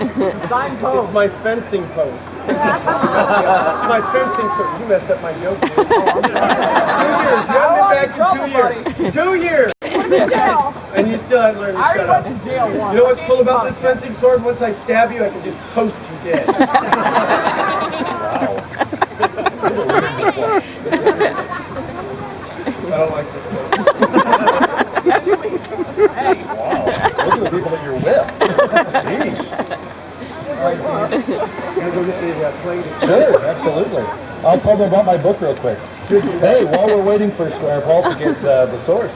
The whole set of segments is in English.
It's my fencing post. It's my fencing sword. You messed up my joke. 2 years. You haven't been back in 2 years. 2 years. And you still haven't learned to shut up. You know what's cool about this fencing sword? Once I stab you, I can just post you dead. Wow. I don't like this one. Wow. Look at the people that you're with. Jeez. All right, Gonna go get the plate. Sure, absolutely. I'll tell them about my book real quick. Hey, while we're waiting for Paul to get the swords,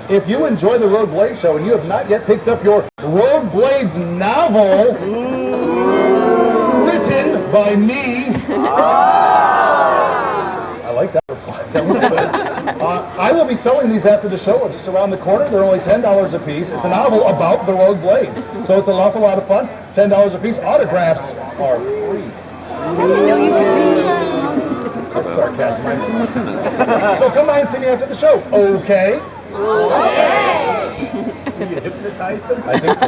if you enjoy the Rogue Blade Show and you have not yet picked up your Rogue Blades novel, written by me, I like that reply. That was good. I will be selling these after the show, just around the corner. They're only $10 a piece. It's a novel about the Rogue Blades, so it's an awful lot of fun. $10 a piece. Autographs are free. That's sarcasm. So come by and see me after the show. Okay? You hypnotized them? I think so.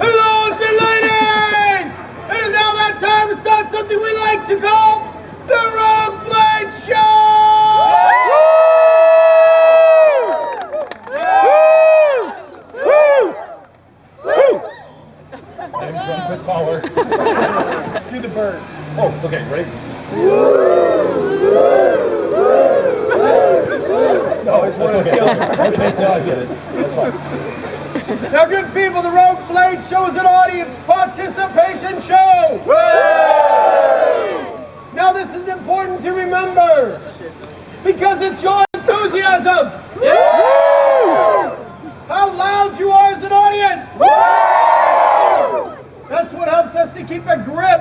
Hello, ladies! It is now that time to start something we like to call the Rogue Blade Show! I'm one quick caller. Do the bird. Oh, okay, ready? No, that's okay. Okay, no, I get it. That's fine. Now, good people, the Rogue Blade Show is an audience participation show! Now, this is important to remember because it's your enthusiasm! How loud you are as an audience! That's what helps us to keep a grip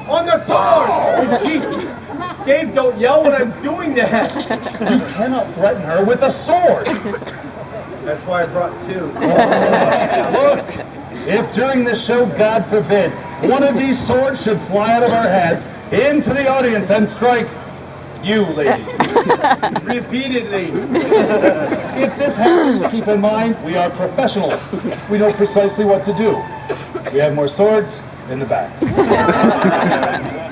on the sword! Oh, jeez. Dave, don't yell when I'm doing that! You cannot threaten her with a sword! That's why I brought two. Look, if during this show, God forbid, one of these swords should fly out of our heads into the audience and strike you, ladies. Repeatedly. If this happens, keep in mind, we are professionals. We know precisely what to do. We have more swords in the back.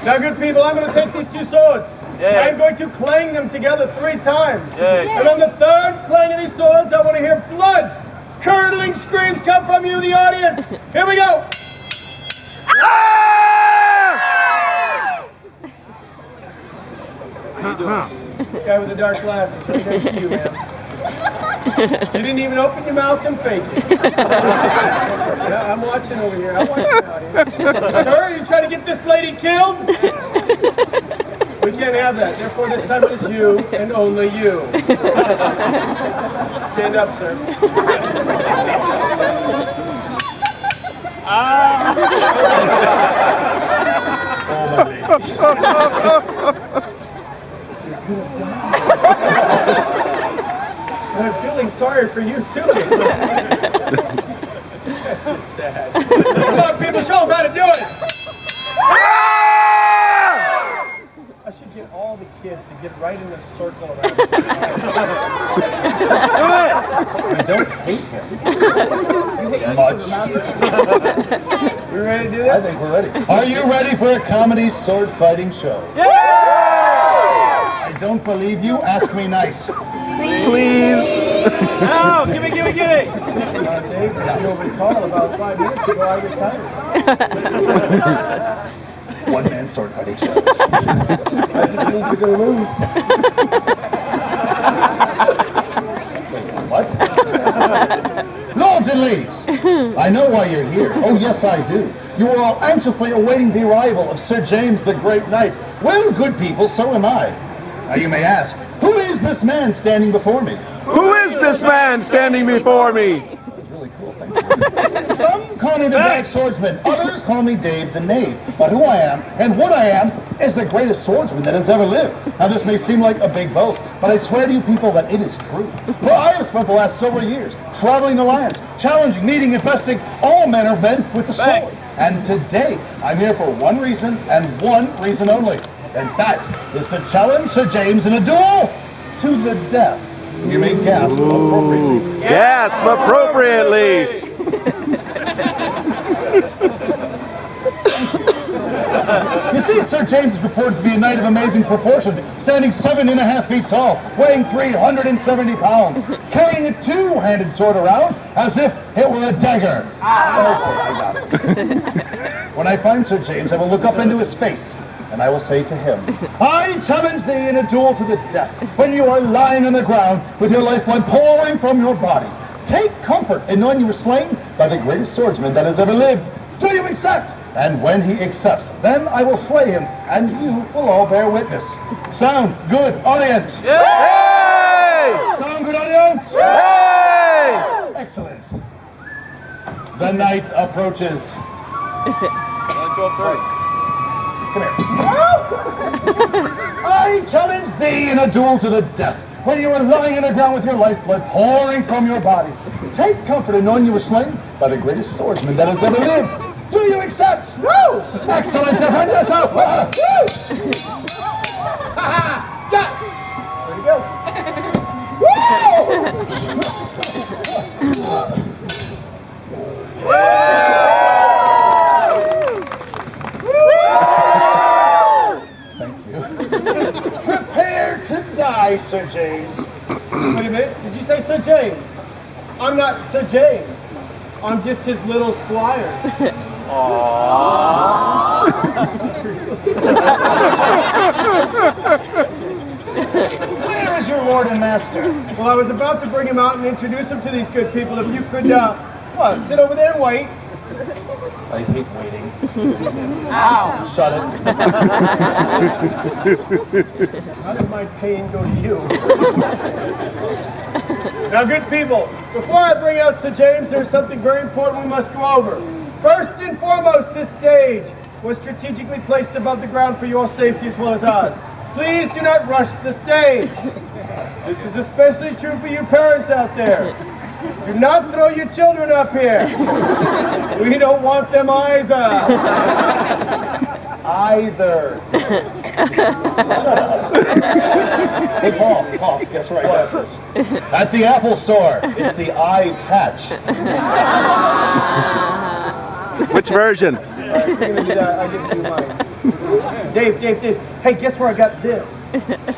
Now, good people, I'm going to take these two swords. I'm going to clang them together 3 times. And on the 3rd clang of these swords, I want to hear blood-curdling screams come from you, the audience. Here we go. How you doing? Guy with the dark glasses, right next to you, man. You didn't even open your mouth and fake it. Yeah, I'm watching over here. I'm watching the audience. Sir, are you trying to get this lady killed? We can't have that. Therefore, this time it is you and only you. Stand up, sir. I'm feeling sorry for you too. That's just sad. Come on, people, show them how to do it. I should get all the kids to get right in a circle around me. I don't hate him. Much. We ready to do this? I think we're ready. Are you ready for a comedy sword fighting show? Yeah! I don't believe you. Ask me nice. Please. No, gimme. Dave, you over the call about 5 minutes ago. I retired. One-man sword fighting show. I just need you to lose. What? Lords and ladies, I know why you're here. Oh, yes, I do. You are all anxiously awaiting the arrival of Sir James the Great Knight. Well, good people, so am I. Now, you may ask, who is this man standing before me? Who is this man standing before me? That's really cool, thank you. Some call me the Black Swordsman, others call me Dave the Knave. But who I am, and what I am, is the greatest swordsman that has ever lived. Now, this may seem like a big boast, but I swear to you people that it is true. For I have spent the last several years traveling the lands, challenging, meeting, and besting all manner of men with the sword. And today, I'm here for one reason, and one reason only. And that is to challenge Sir James in a duel to the death. You may gasp appropriately. Gasp appropriately. see, Sir James is reported to be a knight of amazing proportions, standing 7.5 feet tall, weighing 370 pounds, carrying a two-handed sword around as if it were a dagger. Okay, I got it. When I find Sir James, I will look up into his face, and I will say to him, I challenge thee in a duel to the death, when you are lying on the ground with your lifeblood pouring from your body. Take comfort in knowing you were slain by the greatest swordsman that has ever lived. Do you accept? And when he accepts, then I will slay him, and you will all bear witness. Sound good, audience? Hey! Sound good, audience? Hey! Excellent. The night approaches. Come here. I challenge thee in a duel to the death, when you are lying on the ground with your life's blood pouring from your body. Take comfort in knowing you were slain by the greatest swordsman that has ever lived. Do you accept? Woo! Excellent, defend yourself! Woo! There you go. Thank you. Prepare to die, Sir James. Wait a minute. Did you say Sir James? I'm not Sir James. I'm just his little squire. Where is your lord and master? Well, I was about to bring him out and introduce him to these good people. If you could, sit over there and wait. I hate waiting. Ow! Shut it. How did my pain go to you? Now, good people, before I bring out Sir James, there's something very important we must go over. First and foremost, this stage was strategically placed above the ground for your safety as well as ours. Please do not rush the stage. This is especially true for you parents out there. Do not throw your children up here. We don't want them either. Either. Shut up. Hey, Paul, guess where I got this? At the Apple Store. It's the eye patch. Which version? All right, we're gonna do that. I'll give you mine. Dave. Hey, guess where I got this?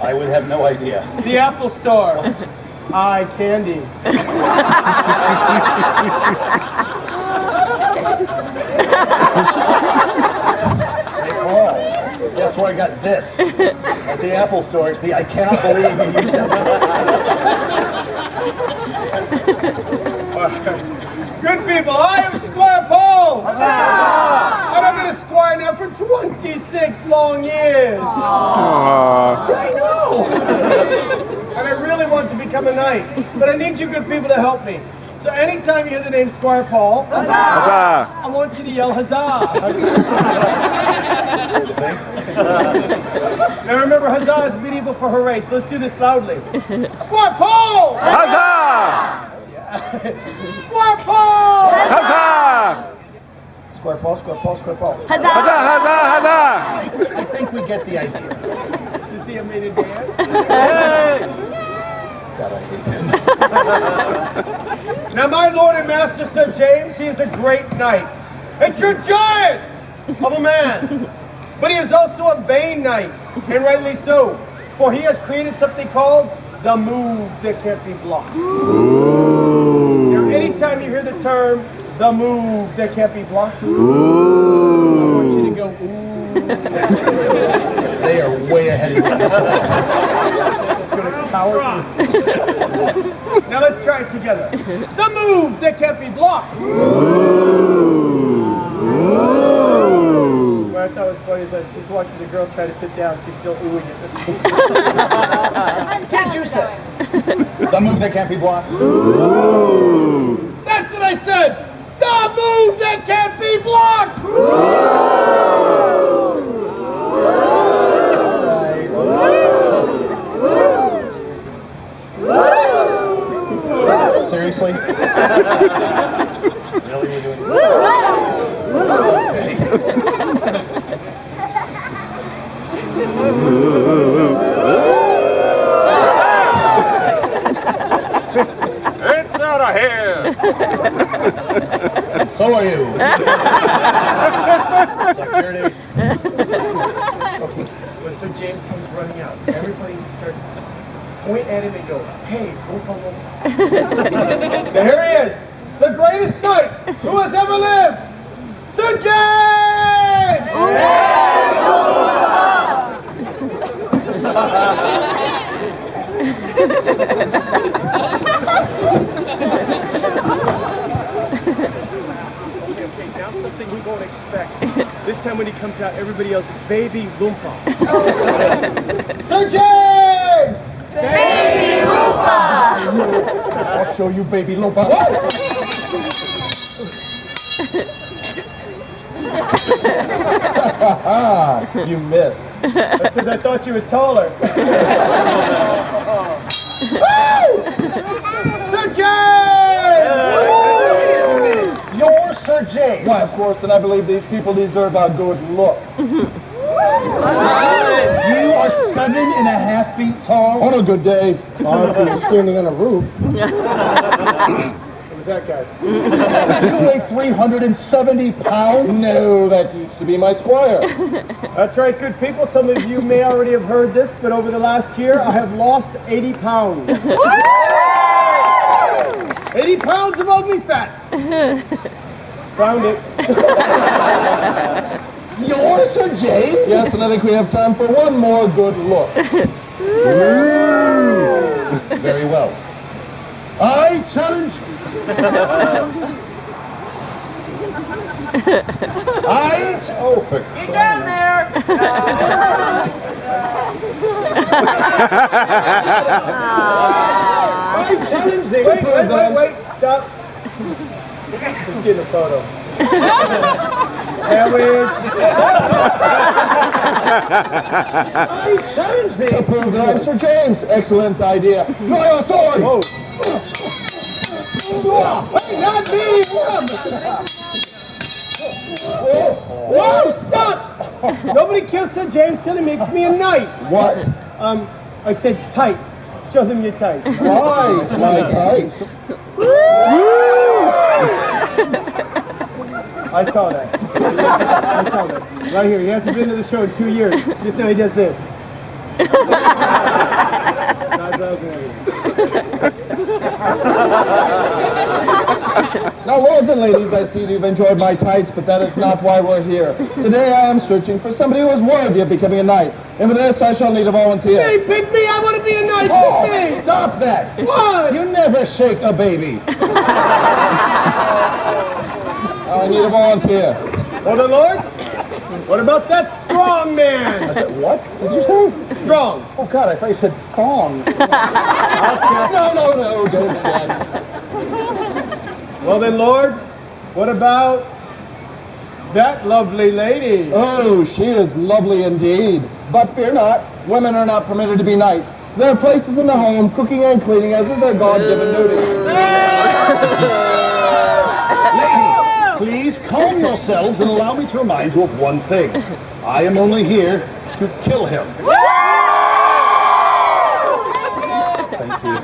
I would have no idea. The Apple Store. Eye candy. Hey, Paul, guess where I got this? At the Apple Store. It's the I cannot believe you used that. Good people, I am Squire Paul. And I've been a squire now for 26 long years. I know. And I really want to become a knight, but I need you good people to help me. So anytime you hear the name Squire Paul, Huzzah! I want you to yell huzzah. Now remember, huzzah is medieval for hooray, so let's do this loudly. Squire Paul! Huzzah! Squire Paul! Huzzah! Square Paul. Huzzah! Huzzah! Huzzah! I think we get the idea. You see him made a dance? God, I hate him. Now my lord and master Sir James, he is a great knight. And you're a giant of a man. But he is also a vain knight, and rightly so. For he has created something called the move that can't be blocked. Now anytime you hear the term, the move that can't be blocked, I want you to go, ooh. They are way ahead of you on this one. It's going to power through. Now let's try it together. The move that can't be blocked. What I thought was funny is I was just watching the girl try to sit down. She's still oohing at the same time. Did you say? The move that can't be blocked. That's what I said. The move that can't be blocked. Seriously? Really, you're doing It's out of here! And so are you. Security. point at him and go, hey, Oompa Loompa. There he is, the greatest knight who has ever lived, Sir James! Okay, now something we won't expect. This time when he comes out, everybody else, baby Loompa. Sir James! Baby Loompa! I'll show you, baby Loompa. You missed. That's because I thought you was taller. Sir James! You're Sir James. Why, of course, and I believe these people deserve a good look. You are 7.5 feet tall. On a good day. You're standing on a roof. Who's that guy? You weigh 370 pounds? No, that used to be my squire. That's right, good people. Some of you may already have heard this, but over the last year, I have lost 80 pounds. 80 pounds of ugly fat. Found it. You're Sir James? Yes, and I think we have time for one more good look. Very well. I challenge for Get down there! I challenge thee. Wait, stop. Let's get a photo. Sandwich. I challenge thee to prove that I'm Sir James. Excellent idea. Draw your sword. Wait, not me! Whoa, stop! Nobody kills Sir James till he makes me a knight. What? I said tights. Show them your tights. Why? My tights. I saw that. I saw that. Right here. He hasn't been to the show in 2 years. Just now he does this. Now, lords and ladies, I see you've enjoyed my tights, but that is not why we're here. Today I am searching for somebody who is worthy of becoming a knight. And for this, I shall need a volunteer. Hey, pick me! I want to be a knight! Oh, Pick me! stop that! What? You never shake a baby. I need a volunteer. For the Lord? What about that strong man? I said, what did you say? Strong. Oh, God, I thought you said thong. No, don't check. Well then, Lord, what about that lovely lady? Oh, she is lovely indeed. But fear not, women are not permitted to be knights. Their place is in the home, cooking and cleaning, as is their God-given duty. Ladies, please calm yourselves and allow me to remind you of one thing. I am only here to kill him. Thank you.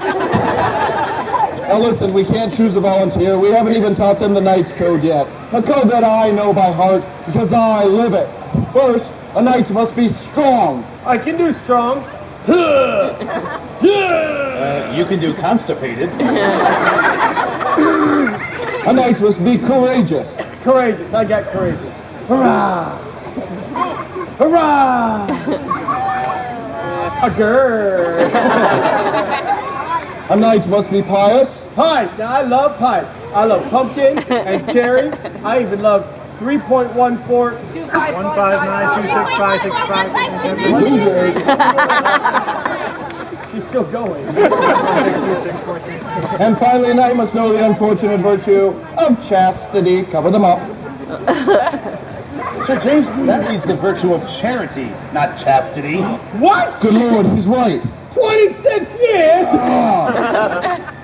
Now listen, we can't choose a volunteer. We haven't even taught them the Knight's Code yet. A code that I know by heart because I live it. First, a knight must be strong. I can do strong. You can do constipated. A knight must be courageous. Courageous. I got courageous. Hurrah! Hurrah! A girl. A knight must be pious. Pies. Now I love pies. I love pumpkin and cherry. I even love 3.14. 159265657. She's still going. And finally, a knight must know the unfortunate virtue of chastity. Cover them up. Sir James, that means the virtue of charity, not chastity. What? Good Lord, he's right. 26 years?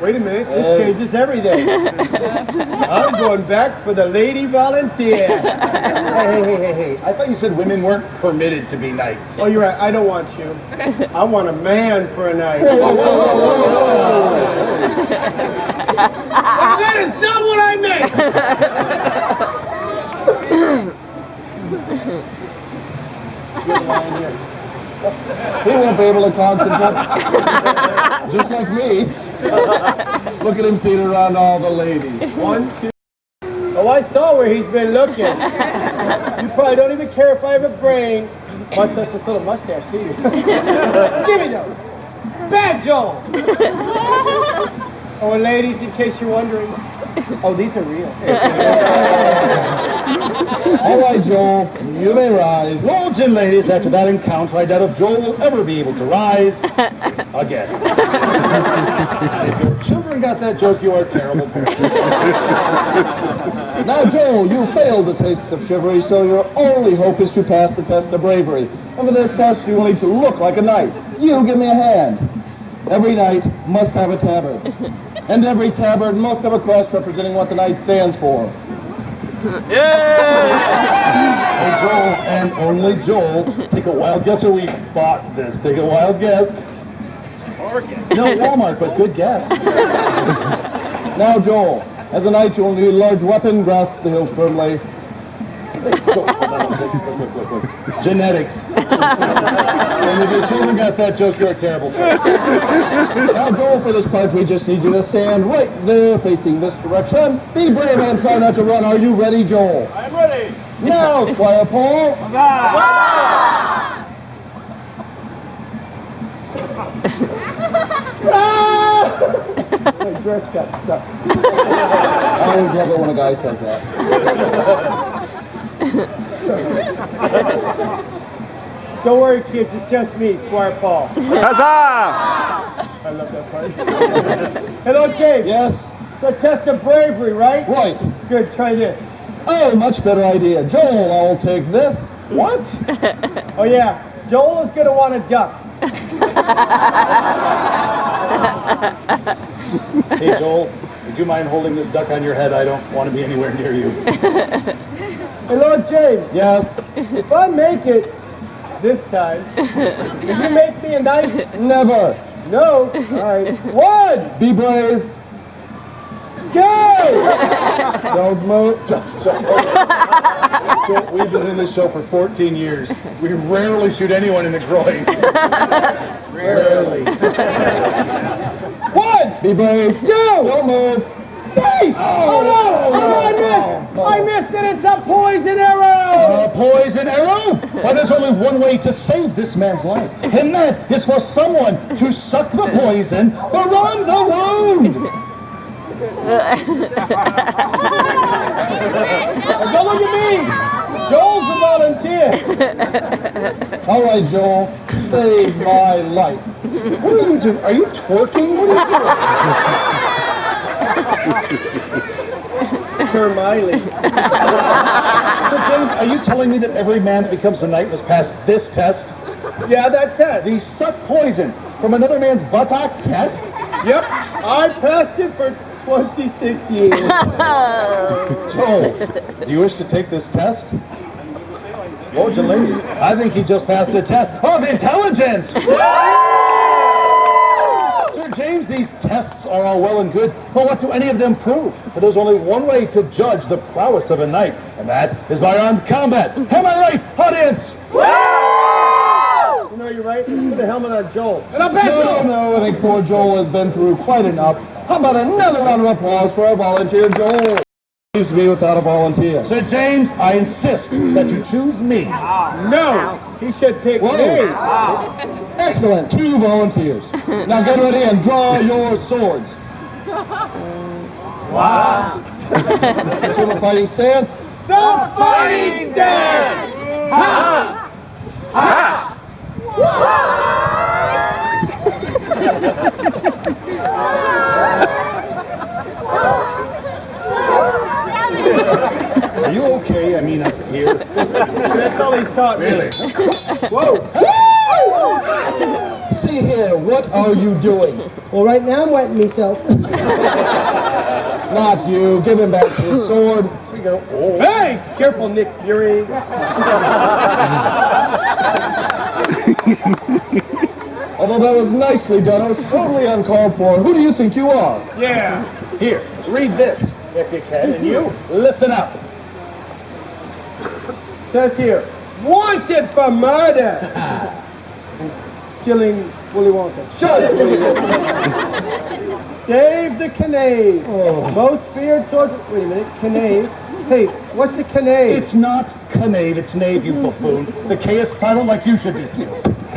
Wait a minute, this changes everything. I'm going back for the lady volunteer. Hey. I thought you said women weren't permitted to be knights. Oh, you're right, I don't want you. I want a man for a night. Whoa. That is not what I meant! He won't be able to concentrate. Just like me. Look at him seated around all the ladies. 1, 2. Oh, I saw where he's been looking. You probably don't even care if I have a brain. Much less this little mustache, do you? Give me those. Bad Joel. Oh, and ladies, in case you're wondering, oh, these are real. All right, Joel, you may rise. Lords and ladies, after that encounter, I doubt if Joel will ever be able to rise again. If your children got that joke, you are terrible parents. Now, Joel, you failed the taste of chivalry, so your only hope is to pass the test of bravery. And for this test, you will need to look like a knight. You give me a hand. Every knight must have a tabard. And every tabard must have a crest representing what the knight stands for. Yeah! Hey, Joel, and only Joel, take a wild guess, or we bought this. Take a wild guess. No, Walmart, but good guess. Now, Joel, as a knight, you will need a large weapon, grasp the hilt firmly. Genetics. And if your children got that joke, you're terrible. Now, Joel, for this part, we just need you to stand right there, facing this direction. Be brave and try not to run. Are you ready, Joel? I'm ready. Now, Squire Paul. My dress got stuck. I always love it when a guy says that. Don't worry, kids. It's just me, Squire Paul. Huzzah! I love that part. Hello, James. Yes? The test of bravery, right? Right. Good. Try this. Oh, much better idea. Joel, I'll take this. What? Oh, yeah. Joel is going to want a duck. Hey, Joel, would you mind holding this duck on your head? I don't want to be anywhere near you. Hello, James. Yes? If I make it this time, will you make me a knight? Never. No. All right. 1. Be brave. Go! Don't move. Just Joel, we've been in this show for 14 years. We rarely shoot anyone in the groin. Rarely. 1. Be brave. Go! Don't move. 3. Oh, no! I missed! I missed it! It's a poison arrow! A poison arrow? Why, there's only one way to save this man's life, and that is for someone to suck the poison around the wound. Don't look at me! Joel's a volunteer! All right, Joel, save my life. What are you doing? Are you twerking? What are you doing? Sir Miley. So, James, are you telling me that every man that becomes a knight must pass this test? Yeah, that test. The suck poison from another man's buttock test? Yep, I passed it for 26 years. Joel, do you wish to take this test? Lords and ladies, I think he just passed a test of intelligence! Sir James, these tests are all well and good, but what do any of them prove? For there's only one way to judge the prowess of a knight, and that is by armed combat. Am I right, audience? You know, you're right. Let's put a helmet on Joel. And I'll No, I think poor Joel has been through quite enough. How about another round of applause for our volunteer, Joel? Used to be without a volunteer. Sir James, I insist that you choose me. No, he should pick me. Excellent, 2 volunteers. Now get ready and draw your swords. Wow. Assume a fighting stance. The fighting stance! Ha! Ha! Are you okay? I mean, up here. That's all he's taught me. Really? Whoa! See here, what are you doing? Well, right now I'm wetting myself. Not you. Give him back his sword. Here we go. Oh. Hey! Careful, Nick Fury. Although that was nicely done, it was totally uncalled for. Who do you think you are? Yeah. Here, read this, if you can, and you, listen up. Says here, wanted for murder. killing Willy Wonka. Shut it, Willy Wonka. Dave the Knave. Most feared swordsman. Wait a minute, Knave. Hey, what's the Knave? It's not Knave, it's Knave, you buffoon. The K is silent like you should be.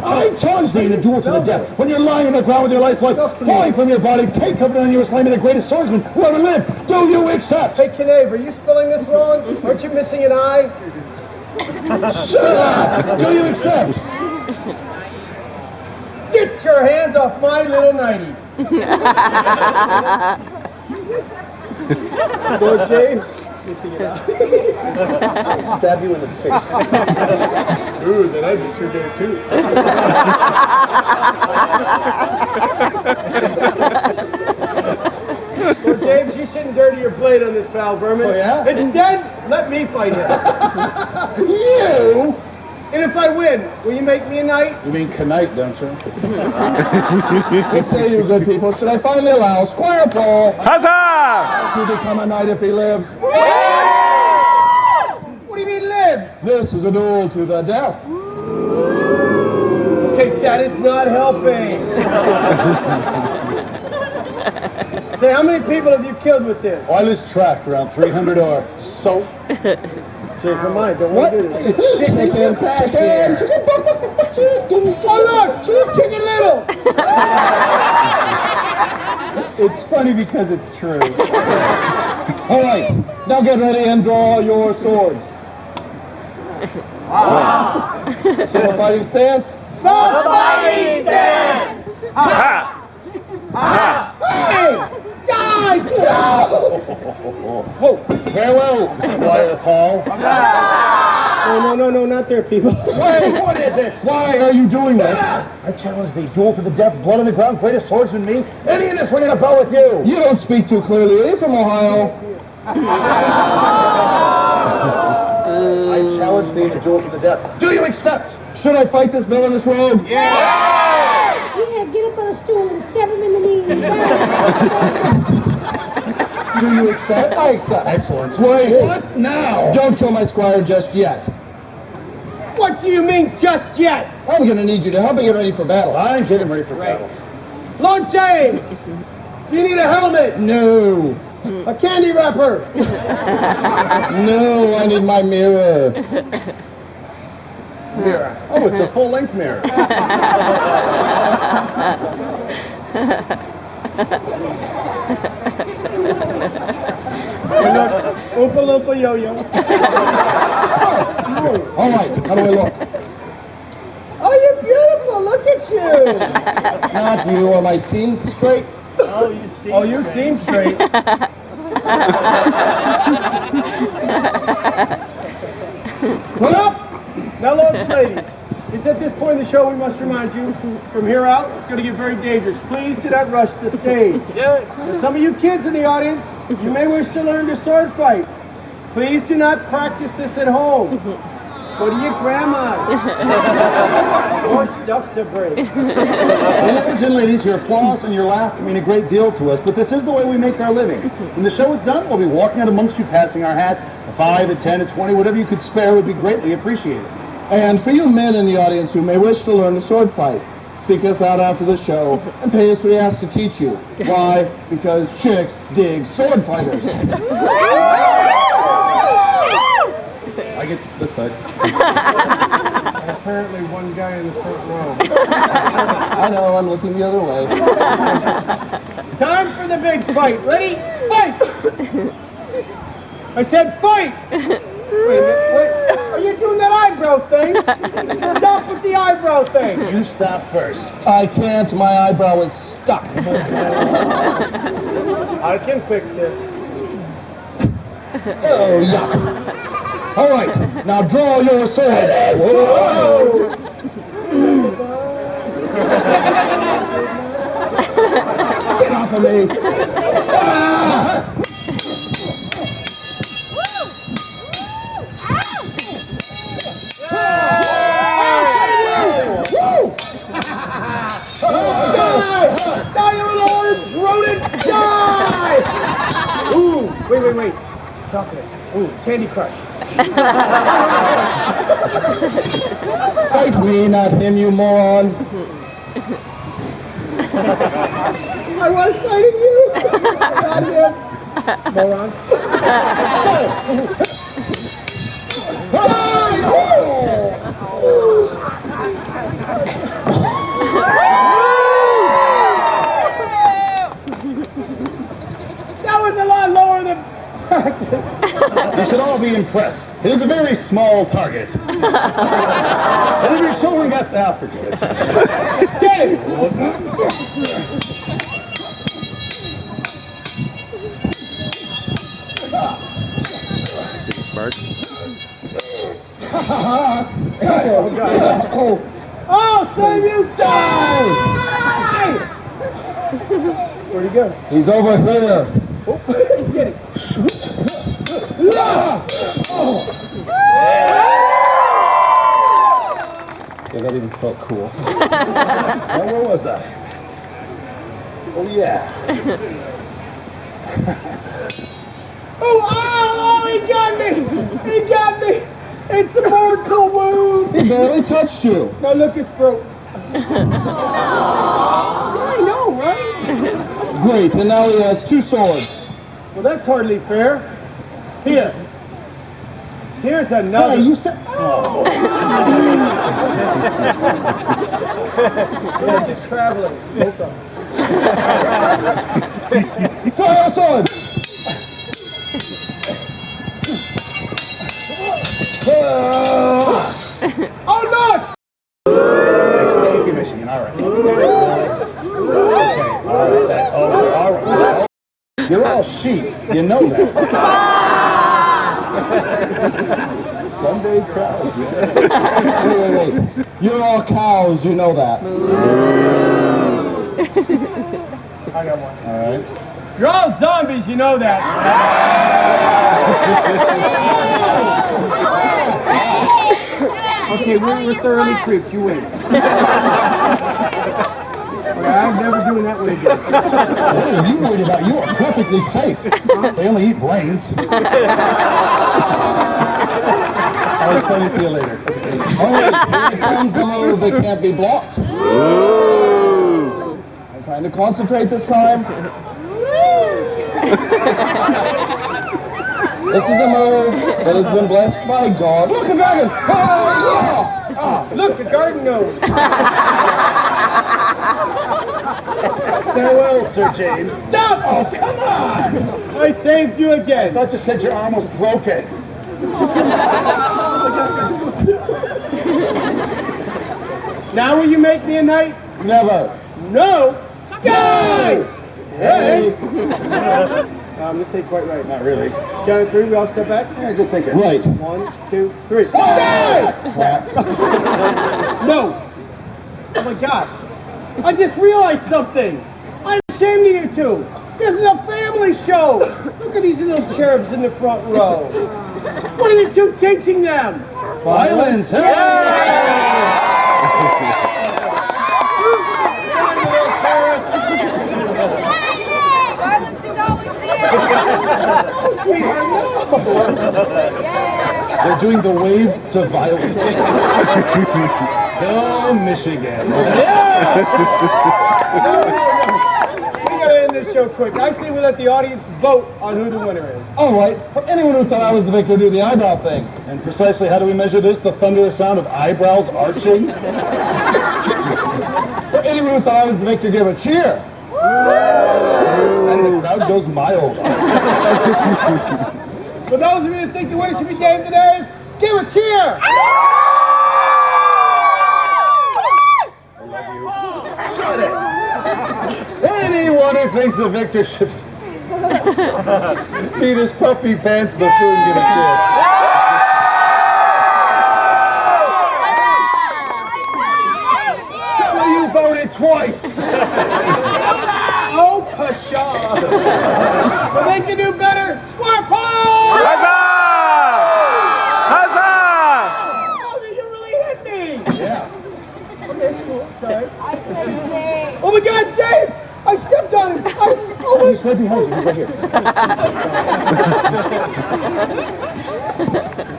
I challenge thee in a duel to the death. When you're lying on the ground with your life's blood falling from your body, take cover and you are slain the greatest swordsman who ever lived. Do you accept? Hey, Knave, are you spelling this wrong? Aren't you missing an I? Shut up! Do you accept? Get your hands off my little nightie. Lord James, missing it out. I'll stab you in the face. Ooh, then I'd be sure there too. Lord James, you shouldn't dirty your blade on this foul vermin. Oh, yeah? Instead, let me fight him. You? And if I win, will you make me a knight? You mean Knight, don't you? What say you good people? Should I finally allow Squire Paul Huzzah! to become a knight if he lives? What do you mean lives? This is a duel to the death. Okay, that is not helping. Say, how many people have you killed with this? Oh, I lose track, around 300 or so. Change my mind, don't What? want to do this. Chicken, chicken, chicken. Oh look, Chicken Little. It's funny because it's true. All right, now get ready and draw your swords. So fighting stance. The fighting stance. Ha! Hey, die! Whoa, farewell, Squire Paul. No, not there, people. Wait, what is it? Why are you doing this? I challenge thee, duel to the death, blood on the ground, greatest swordsman me. Any in this ringing a bell with you? You don't speak too clearly. Are you from Ohio? I challenge thee in a duel to the death. Do you accept? Should I fight this villainous rogue? Yeah, get up on a stool and stab him in the knee. Do you accept? I accept. Excellent. Wait. What? Now? Don't kill my squire just yet. What do you mean, just yet? I'm gonna need you to help me get ready for battle. I'm getting ready for battle. Lord James, do you need a helmet? No. A candy wrapper? No, I need my mirror. Mirror. Oh, it's a full-length mirror. Oompa Loompa Yo-Yo. All right, how do I look? Oh, you're beautiful. Look at you. Not you. Are my seams straight? Oh, you seem straight. Put up. Now, lords and ladies, it's at this point in the show we must remind you, from here out, it's going to get very dangerous. Please do not rush the stage. Now, some of you kids in the audience, you may wish to learn to sword fight. Please do not practice this at home. Go to your grandma's. More stuff to break. Ladies and ladies, your applause and your laugh mean a great deal to us, but this is the way we make our living. When the show is done, we'll be walking out amongst you, passing our hats. A 5, a 10, a 20, whatever you could spare would be greatly appreciated. And for you men in the audience who may wish to learn to sword fight, seek us out after the show and pay us what we ask to teach you. Why? Because chicks dig sword fighters. I get this side. Apparently one guy in the front row. I know, I'm looking the other way. Time for the big fight. Ready? Fight! I said fight! Wait a minute. Wait. Are you doing that eyebrow thing? Stop with the eyebrow thing. You stop first. I can't, my eyebrow is stuck. I can fix this. Oh, yuck. All right, now draw your sword. Whoa. Get off of me. Ah! Die, you little orange rodent! Die! Ooh, wait. Chocolate. Ooh, Candy Crush. Fight me, not him, you moron. I was fighting you. Goddamn moron. That was a lot lower than practice. You should all be impressed. It is a very small target. And if your children got Africa, get it! City Spark. Oh, save you! Die! Where'd he go? He's over here. Get it. Yeah, that even felt cool. Now, where was I? Oh, yeah. Oh, he got me! He got me! It's a mortal wound! He barely touched you. Now look, it's broke. I know, right? Great, and now he has 2 swords. Well, that's hardly fair. Here. Here's another. Hey, you said... Oh. Yeah, just traveling. Hold on. Try our swords! Oh, look! Thank you, Michigan. All right. Okay, all right. You're all sheep. You know that. Sunday cows, yeah. Wait. You're all cows. You know that. I got one. All right. You're all zombies, you know that. Okay, we're thoroughly creeped. You win. I'm never doing that one again. What are you worried about? You are perfectly safe. They only eat brains. I'll explain it to you later. All right, here comes the move that can't be blocked. I'm trying to concentrate this time. This is a move that has been blessed by God. Look, a dragon! Look, the garden gnome. Farewell, Sir James. Stop! Oh, come on! I saved you I again. thought you said your arm was broken. Now will you make me a knight? Never. No! Die! Hey. This ain't quite right. Not really. Count of 3, we all step back. Yeah, good thinking. Right. 1, 2, 3. Die! Crap. No! Oh my gosh. I just realized something. I'm ashamed of you two. This is a family show. Look at these little cherubs in the front row. What are you two teaching them? Violence. Hey! Oh, sweetheart, no. They're doing the wave to violence. Go Michigan. We gotta end this show quick. I say we let the audience vote on who the winner is. All right. For anyone who thought I was the victor, do the eyebrow thing. And precisely how do we measure this? The thunderous sound of eyebrows arching. For anyone who thought I was the victor, give a cheer. And the crowd goes mild. For those of you that think the winner should be Dave today, give a cheer! Shut it! Anyone who thinks the victor should be this puffy pants buffoon, give a cheer. Some of you voted twice. Oh, pshaw! Well, they can do better. Square pole! Huzzah! Huzzah! Oh, you really hit me! Yeah. Okay, that's cool. Sorry. Oh my God, Dave! I stepped on him! He's right behind you. He's right here.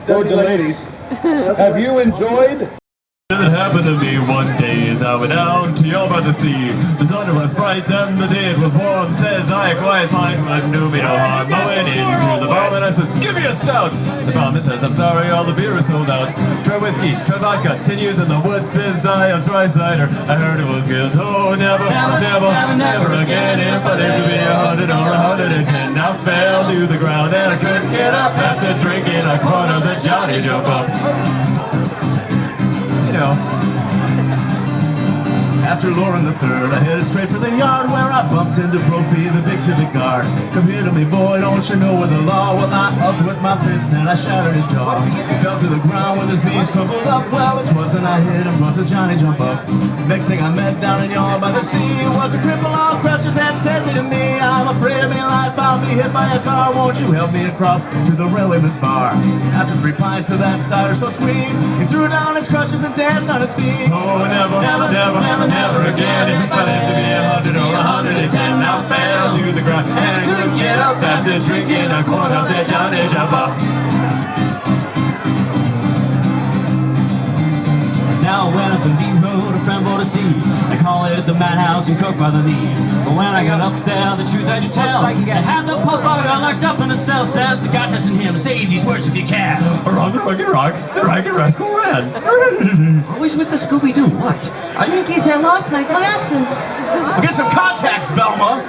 Lords and ladies, have you enjoyed That happened to me one day as I went down to Yellow by the sea. The sun was bright and the day it was warm. Says I, a quiet pint, wouldn't do me no harm. I went into the barman, I says, give me a stout. The barman says, I'm sorry, all the beer is sold out. Try whiskey, try vodka, 10 years in the woods. Says I, I'll try cider. I heard it was good. Oh, never again. If I lived to be 100 or 110, I fell to the ground and I couldn't get up after drinking a quart of the Johnny Jump Up. You know. After Lauren the Third, I headed straight for the yard where I bumped into Brophy, the big civic guard. Come here to me, boy, don't you know with the law? Well, I upped with my fist and I shattered his jaw. He fell to the ground with his knees crumpled up. Well, it wasn't I hit him, was a Johnny Jump Up. Next thing I met down in Yard by the sea was a cripple on crutches that says to me, I'm afraid of my life, I'll be hit by a car. Won't you help me across to the railwayman's bar? After 3 pints of that cider so sweet, he threw down his crutches and danced on its feet. Oh, never again. If I lived to be 100 or 110, I fell to the ground and I couldn't get up after drinking a quart of that Johnny Jump Up. Now I went up the Lee Road, a friend bought a seat. They call it the madhouse and coke by the lead. But when I got up there, the truth I had to tell, I had the pub got locked up in a cell. Says the God testing him, say these words if you can. Around the rugged rocks, the ragged rascal ran. Always with the Scooby-Doo, what? Jinkies, I lost my glasses. Get some contacts, Velma.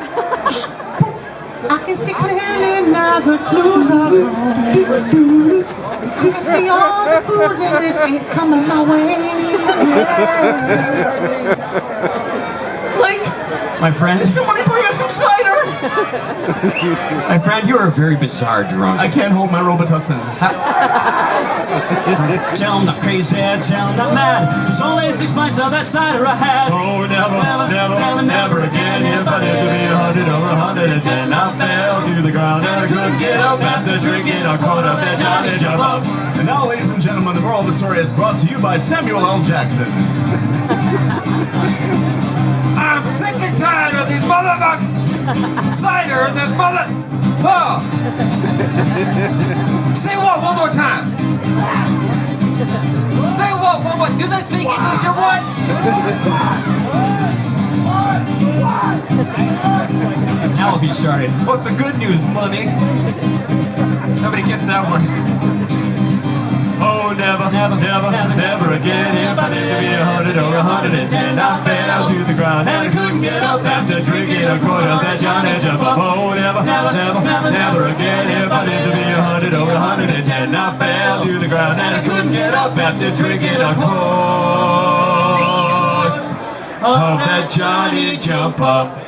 I can see clearly now the clues are gone. I can see all the booze and it ain't coming my way. Like, my friend, Somebody bring us some cider. my friend, you're a very bizarre drunk. I can't hold my Robitussin. Tell him not crazy, tell him not mad. There's only 6 pints of that cider I had. Oh, never again. If I lived to be 100 or 110, I fell to the ground and I couldn't get up after drinking a quart of that Johnny Jump Up. And now, ladies and gentlemen, the moral of the story is brought to you by Samuel L. Jackson. I'm sick and tired of these motherfucking cider and this mother... Oh. Say what one more time? Say what one more... Do they speak English or what? Now we'll get started. What's the good news, money? Nobody gets that one. Oh, never again. If I lived to be 100 or 110, I fell to the ground and I couldn't get up after drinking a quart of that Johnny Jump Up. Oh, never again. If I lived to be 100 or 110, I fell to the ground and I couldn't get up after drinking a quart of that Johnny Jump Up.